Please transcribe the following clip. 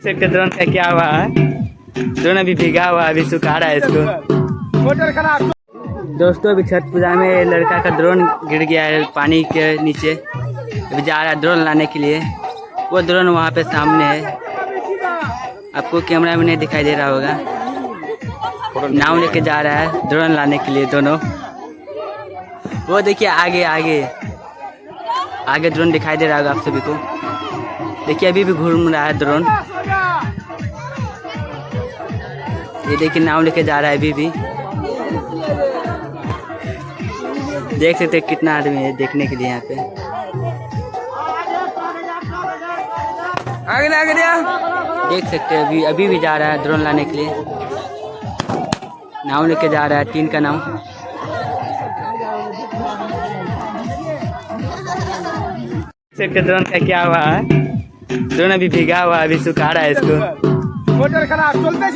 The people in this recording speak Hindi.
सकते ड्रोन का क्या हुआ है। ड्रोन अभी भीगा हुआ है, अभी सुखा रहा है इसको। दोस्तों अभी छठ पूजा में लड़का का ड्रोन गिर गया है पानी के नीचे। अभी जा रहा है ड्रोन लाने के लिए। वो ड्रोन वहाँ पे सामने है, आपको कैमरा में नहीं दिखाई दे रहा होगा। नाव लेके जा रहा है ड्रोन लाने के लिए दोनों। वो देखिए आगे आगे आगे ड्रोन दिखाई दे रहा होगा आप सभी को। देखिए अभी भी घूम रहा है ड्रोन। ये देखिए नाव लेके जा रहा है अभी भी। देख सकते हैं कितना आदमी है देखने के लिए यहाँ पे। आगे देख सकते हैं अभी भी जा रहा है ड्रोन लाने के लिए। नाव लेके जा रहा है, टीन का नाव। सकते ड्रोन का क्या हुआ है। ड्रोन अभी भीगा हुआ है, अभी सुखा रहा है इसको। मोटर खराब चलते